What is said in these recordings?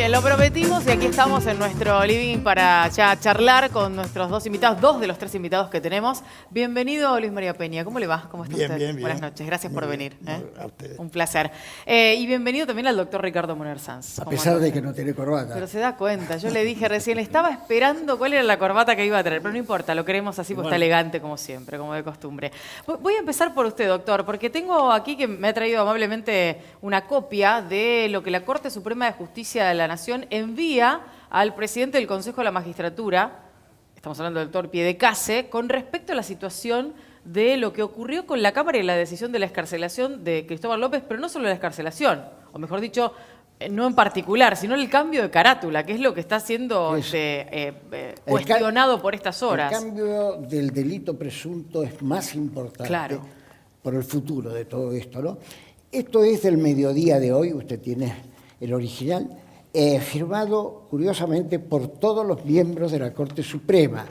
bien, lo prometimos y aquí estamos en nuestro living para ya charlar con nuestros dos invitados, dos de los tres invitados que tenemos. Bienvenido, Luis María Peña. ¿Cómo le va? ¿Cómo está usted? Bien. Buenas noches, gracias por venir. A ustedes. Un placer. Y bienvenido también al doctor Ricardo Moner Sanz. A pesar de que no tiene corbata. Pero se da cuenta, yo le dije recién, estaba esperando cuál era la corbata que iba a traer, pero no importa, lo queremos así porque está elegante como siempre, como de costumbre. Voy a empezar por usted, doctor, porque tengo aquí que me ha traído amablemente una copia de lo que la Corte Suprema de Justicia de la Nación envía al presidente del Consejo de la Magistratura, estamos hablando del doctor Piedecase, con respecto a la situación de lo que ocurrió con la Cámara y la decisión de la excarcelación de Cristóbal López, pero no solo la excarcelación, o mejor dicho, no en particular, sino el cambio de carátula, que es lo que está siendo cuestionado por estas horas. El cambio del delito presunto es más importante por el futuro de todo esto, ¿no? Esto es del mediodía de hoy, usted tiene el original, firmado curiosamente por todos los miembros de la Corte Suprema,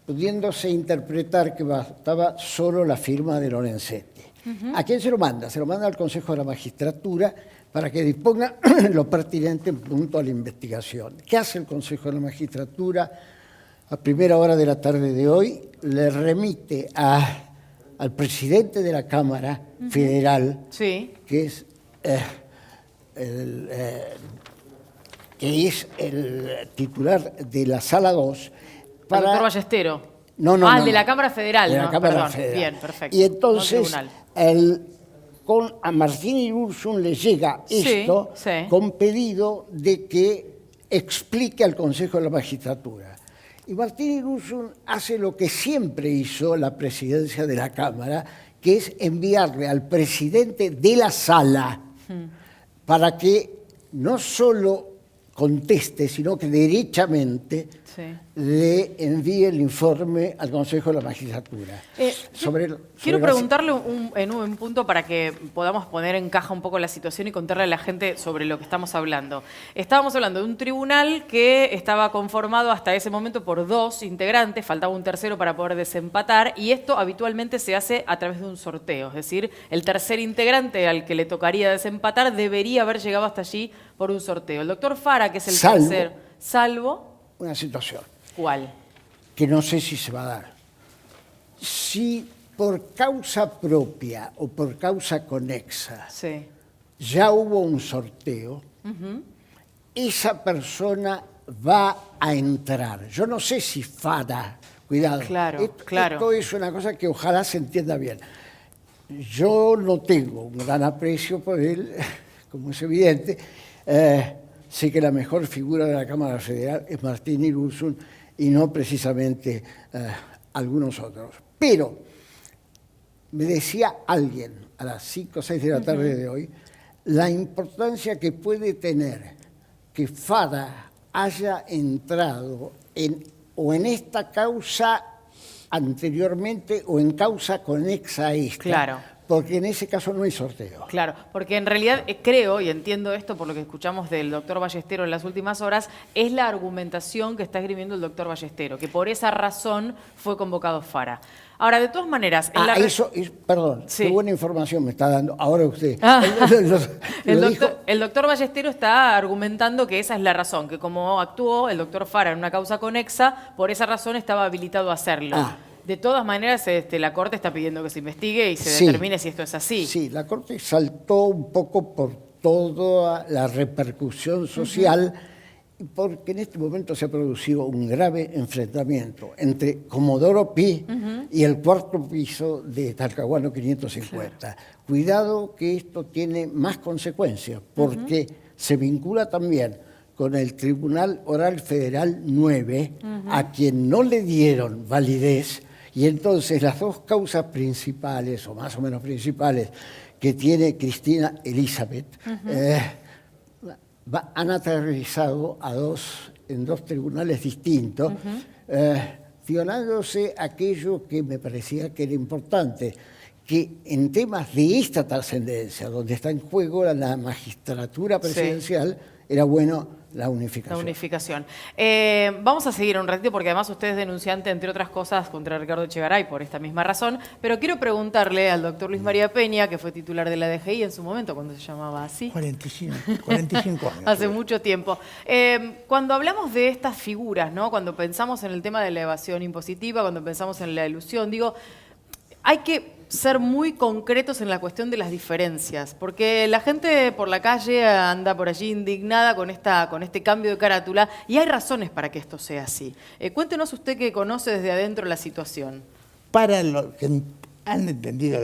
pudiéndose interpretar que bastaba solo la firma de Lorenzetti. ¿A quién se lo manda? Se lo manda al Consejo de la Magistratura para que disponga lo pertinente en punto a la investigación. ¿Qué hace el Consejo de la Magistratura? A primera hora de la tarde de hoy le remite al presidente de la Cámara Federal, que es el titular de la Sala 2, para... El doctor Ballestero. No, de la Cámara Federal. De la Cámara Federal. Bien, perfecto. Y entonces, a Martín Irurzun le llega esto con pedido de que explique al Consejo de la Magistratura. Y Martín Irurzun hace lo que siempre hizo la presidencia de la Cámara, que es enviarle al presidente de la Sala para que no solo conteste, sino que derechamente le envíe el informe al Consejo de la Magistratura. Quiero preguntarle en un punto para que podamos poner en caja un poco la situación y contarle a la gente sobre lo que estamos hablando. Estábamos hablando de un tribunal que estaba conformado hasta ese momento por 2 integrantes, faltaba un tercero para poder desempatar, y esto habitualmente se hace a través de un sorteo, es decir, el tercer integrante al que le tocaría desempatar debería haber llegado hasta allí por un sorteo. El doctor Fara, que es el tercer, salvo una situación. ¿Cuál? Que no sé si se va a dar. Si por causa propia o por causa conexa ya hubo un sorteo, esa persona va a entrar. Yo no sé si Fara, cuidado, esto es una cosa que ojalá se entienda bien. Yo no tengo un gran aprecio por él, como es evidente. Sé que la mejor figura de la Cámara Federal es Martín Irurzun y no precisamente algunos otros. Pero me decía alguien a las 5 o 6 de la tarde de hoy la importancia que puede tener que Fara haya entrado o en esta causa anteriormente o en causa conexa a esta. Porque en ese caso no hay sorteo. Claro, porque en realidad creo, y entiendo esto por lo que escuchamos del doctor Ballestero en las últimas horas, es la argumentación que está esgrimiendo el doctor Ballestero, que por esa razón fue convocado Fara. Ahora, de todas maneras... Perdón, qué buena información me está dando ahora usted. El doctor Ballestero está argumentando que esa es la razón, que como actuó el doctor Fara en una causa conexa, por esa razón estaba habilitado a hacerlo. De todas maneras, la Corte está pidiendo que se investigue y se determine si esto es así. Sí, la Corte saltó un poco por toda la repercusión social, porque en este momento se ha producido un grave enfrentamiento entre Comodoro Pi y el 4º piso de Talcahuano 550. Cuidado que esto tiene más consecuencias, porque se vincula también con el Tribunal Oral Federal 9, a quien no le dieron validez. Y entonces las 2 causas principales, o más o menos principales, que tiene Cristina Elizabeth, han aterrizado en dos tribunales distintos, violándose aquello que me parecía que era importante, que en temas de esta trascendencia, donde está en juego la magistratura presidencial, era bueno la unificación. La unificación. Vamos a seguir un ratito porque además usted es denunciante, entre otras cosas, contra Ricardo Echegaray por esta misma razón, pero quiero preguntarle al doctor Luis María Peña, que fue titular de la DGI en su momento, cuando se llamaba así. 45 años. Hace mucho tiempo. Cuando hablamos de estas figuras, ¿no? Cuando pensamos en el tema de la evasión impositiva, cuando pensamos en la elusión, digo, hay que ser muy concretos en la cuestión de las diferencias, porque la gente por la calle anda por allí indignada con este cambio de carátula y hay razones para que esto sea así. Cuéntenos usted que conoce desde adentro la situación. Para los que han entendido,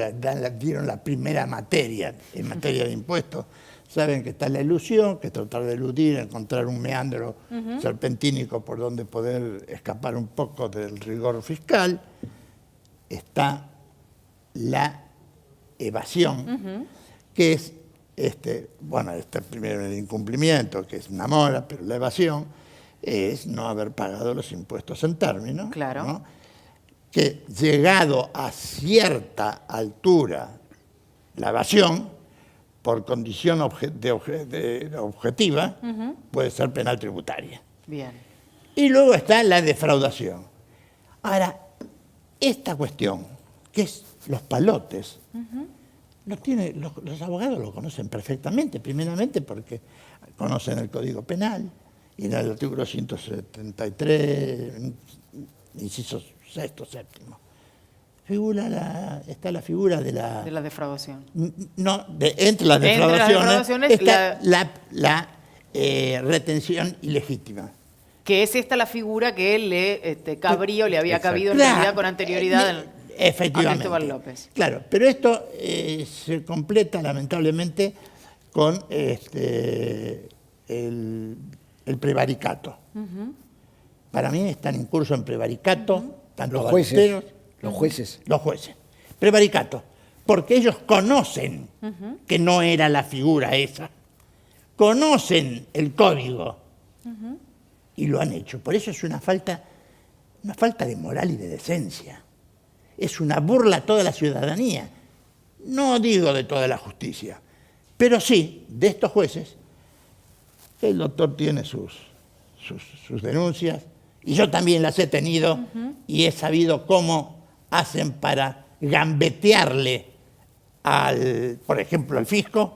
dieron la primera materia en materia de impuestos, saben que está la ilusión, que es tratar de eludir, encontrar un meandro serpentínico por donde poder escapar un poco del rigor fiscal. Está la evasión, que es, primero el incumplimiento, que es una mora, pero la evasión es no haber pagado los impuestos en términos. Claro. ¿No? Que llegado a cierta altura, la evasión, por condición objetiva, puede ser penal tributaria. Bien. Y luego está la defraudación. Ahora, esta cuestión, que es los palotes, los abogados lo conocen perfectamente, primeramente porque conocen el Código Penal y en el artículo 173, incisos sexto, séptimo. Está la figura de la... De la defraudación. No, entre las defraudaciones está la retención ilegítima. Que es esta la figura que él le había cabido en realidad con anterioridad efectivamente. a Cristóbal López. Claro, pero esto se completa lamentablemente con el prevaricato. Para mí están en curso en prevaricato tanto los jueces. Los jueces. Prevaricato, porque ellos conocen que no era la figura esa. Conocen el código y lo han hecho. Por eso es una falta de moral y de decencia. Es una burla a toda la ciudadanía. No digo de toda la justicia, pero sí de estos jueces. El doctor tiene sus denuncias y yo también las he tenido y he sabido cómo hacen para gambetearle por ejemplo, al fisco,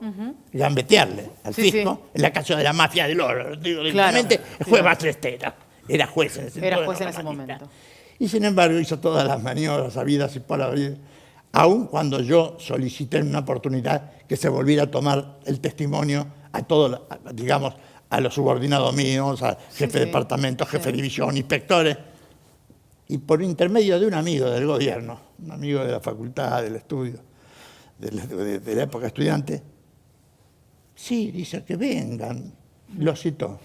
gambetearle al fisco, en la caso de la mafia del oro. Digo, directamente, fue Bastrestera, era juez en ese momento. Y sin embargo hizo todas las maniobras habidas y por haber, aun cuando yo solicité en una oportunidad que se volviera a tomar el testimonio a todos, digamos, a los subordinados míos, al jefe de departamento, jefe de división, inspectores, y por intermedio de un amigo del gobierno, un amigo de la facultad, del estudio, de la época estudiante, sí, dice que vengan, lo citó.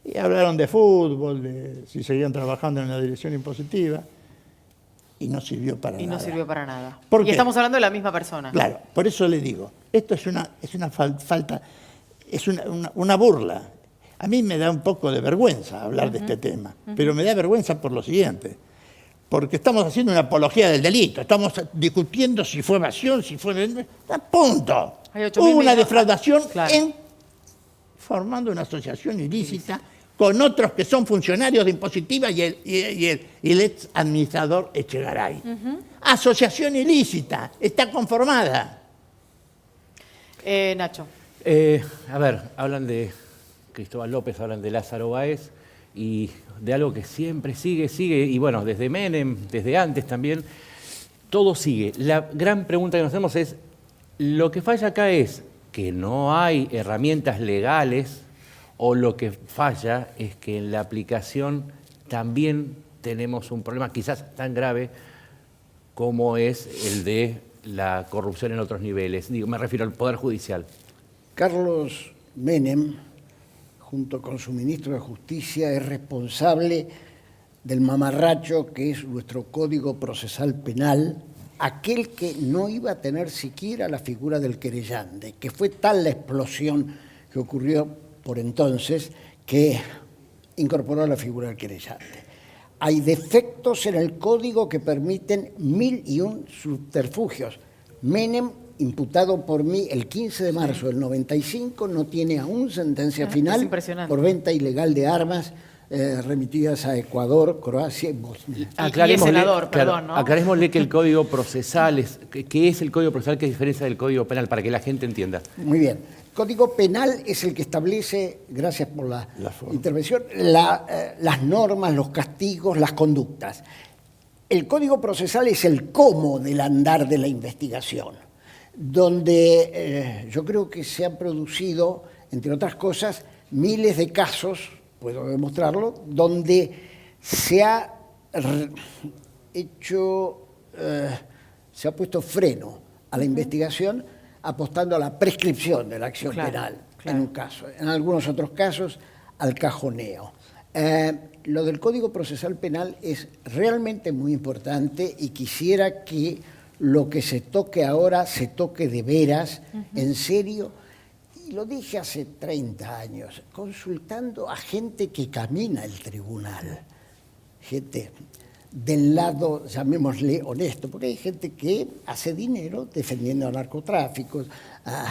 Y hablaron de fútbol, de si seguían trabajando en la dirección impositiva, y no sirvió para nada. Y no sirvió para nada. ¿Por qué? Y estamos hablando de la misma persona. Claro, por eso le digo, esto es una falta, es una burla. A mí me da un poco de vergüenza hablar de este tema, pero me da vergüenza por lo siguiente, porque estamos haciendo una apología del delito, estamos discutiendo si fue evasión, si fue... ¡A punto! Hubo una defraudación formando una asociación ilícita con otros que son funcionarios de impositiva y el ex administrador Echegaray. Asociación ilícita, está conformada. Nacho. A ver, hablan de Cristóbal López, hablan de Lázaro Báez y de algo que siempre sigue, y bueno, desde Menem, desde antes también, todo sigue. La gran pregunta que nos hacemos es, ¿lo que falla acá es que no hay herramientas legales o lo que falla es que en la aplicación también tenemos un problema quizás tan grave como es el de la corrupción en otros niveles? Digo, me refiero al Poder Judicial. Carlos Menem, junto con su ministro de Justicia, es responsable del mamarracho que es nuestro Código Procesal Penal, aquel que no iba a tener siquiera la figura del querellante, que fue tal la explosión que ocurrió por entonces que incorporó la figura del querellante. Hay defectos en el código que permiten 1001 subterfugios. Menem imputado por mí el 15 de marzo del 95, no tiene aún sentencia final por venta ilegal de armas remitidas a Ecuador, Croacia y Bosnia. Y senador, perdón, ¿no? Aclarémosle que el Código Procesal, ¿qué es el Código Procesal? ¿Qué diferencia del Código Penal? Para que la gente entienda. Muy bien. El Código Penal es el que establece, gracias por la intervención, las normas, los castigos, las conductas. El Código Procesal es el cómo del andar de la investigación, donde yo creo que se han producido, entre otras cosas, miles de casos, puedo demostrarlo, donde se ha puesto freno a la investigación apostando a la prescripción de la acción penal, en un caso. En algunos otros casos, al cajoneo. Lo del Código Procesal Penal es realmente muy importante y quisiera que lo que se toque ahora se toque de veras, en serio. Y lo dije hace 30 años, consultando a gente que camina el tribunal, gente del lado, llamémosle, honesto, porque hay gente que hace dinero defendiendo a narcotráficos, a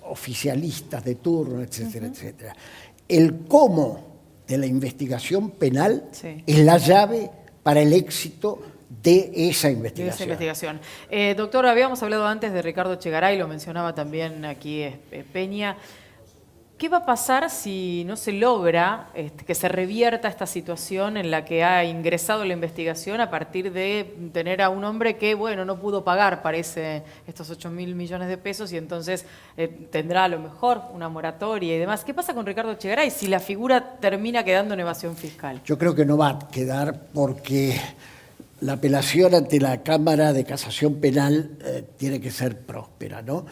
oficialistas de turno, etcétera, etcétera. El cómo de la investigación penal es la llave para el éxito de esa investigación. Doctor, habíamos hablado antes de Ricardo Echegaray, lo mencionaba también aquí Peña. ¿Qué va a pasar si no se logra que se revierta esta situación en la que ha ingresado la investigación a partir de tener a un hombre que, bueno, no pudo pagar, parece, estos 8.000 millones de pesos y entonces tendrá a lo mejor una moratoria y demás? ¿Qué pasa con Ricardo Echegaray si la figura termina quedando en evasión fiscal? Yo creo que no va a quedar porque la apelación ante la Cámara de Casación Penal tiene que ser próspera, ¿no?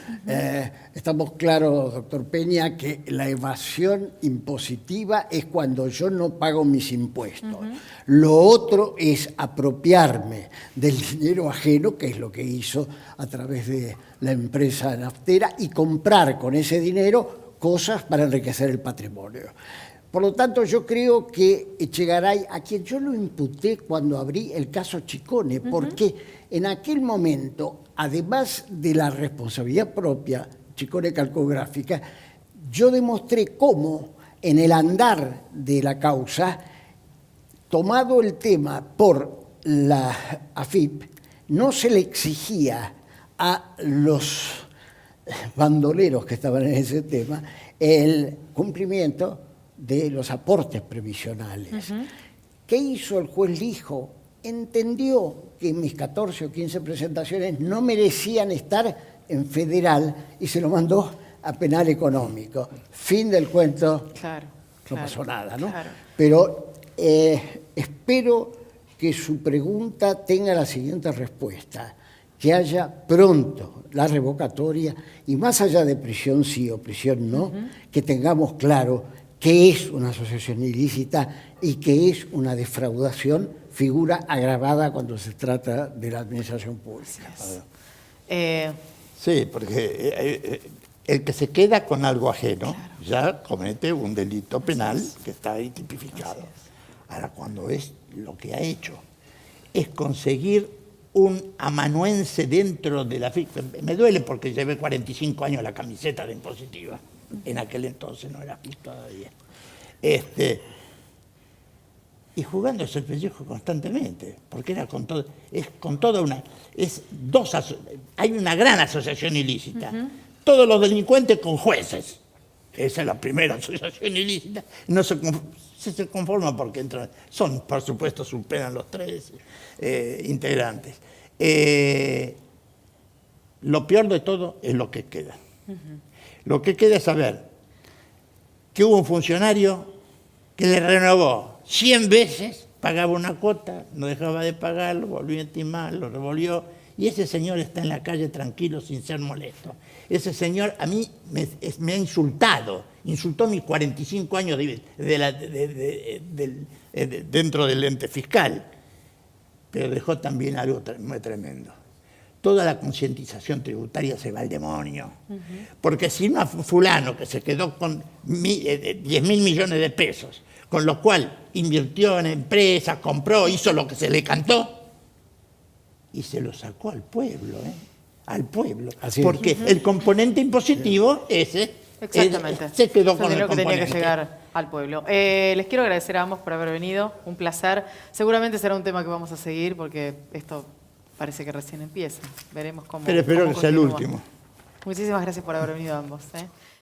Estamos claros, doctor Peña, que la evasión impositiva es cuando yo no pago mis impuestos. Lo otro es apropiarme del dinero ajeno, que es lo que hizo a través de la empresa naftera, y comprar con ese dinero cosas para enriquecer el patrimonio. Por lo tanto, yo creo que Echegaray, a quien yo lo imputé cuando abrí el caso Chicone, porque en aquel momento, además de la responsabilidad propia, Chicone Calcográfica, yo demostré cómo en el andar de la causa, tomado el tema por la AFIP, no se le exigía a los bandoleros que estaban en ese tema el cumplimiento de los aportes previsionales. ¿Qué hizo el juez Lijo? Entendió que mis 14 o 15 presentaciones no merecían estar en federal y se lo mandó a penal económico. Fin del cuento, no pasó nada, ¿no? Pero espero que su pregunta tenga la siguiente respuesta, que haya pronto la revocatoria y más allá de prisión sí o prisión no, que tengamos claro qué es una asociación ilícita y qué es una defraudación, figura agravada cuando se trata de la administración pública. Sí, porque el que se queda con algo ajeno ya comete un delito penal que está ahí tipificado. Ahora, cuando es lo que ha hecho, es conseguir un amanuense dentro de la FIP. Me duele porque llevé 45 años la camiseta de impositiva. En aquel entonces no era FIP todavía. Y jugándose el pellejo constantemente, porque era con todo, hay una gran asociación ilícita. Todos los delincuentes con jueces. Esa es la primera asociación ilícita. No se conforma porque son, por supuesto, superan los 3 integrantes. Lo peor de todo es lo que queda. Lo que queda es saber que hubo un funcionario que le renovó 100 veces, pagaba una cuota, no dejaba de pagarlo, volvió a intimar, lo revolvió, y ese señor está en la calle tranquilo sin ser molesto. Ese señor a mí me ha insultado, insultó mis 45 años dentro del ente fiscal, pero dejó también algo muy tremendo. Toda la concientización tributaria se va al demonio. Porque si no, fulano que se quedó con 10.000 millones de pesos, con lo cual invirtió en empresas, compró, hizo lo que se le cantó, y se lo sacó al pueblo, al pueblo. Así es. Porque el componente impositivo, ese, Exactamente. se quedó Ese con el dinero que tenía que componente. llegar al pueblo. Les quiero agradecer a ambos por haber venido. Un placer. Seguramente será un tema que vamos a seguir porque esto parece que recién empieza. Veremos cómo. Pero espero cómo que sea el continúa. último. Muchísimas gracias por haber venido ambos.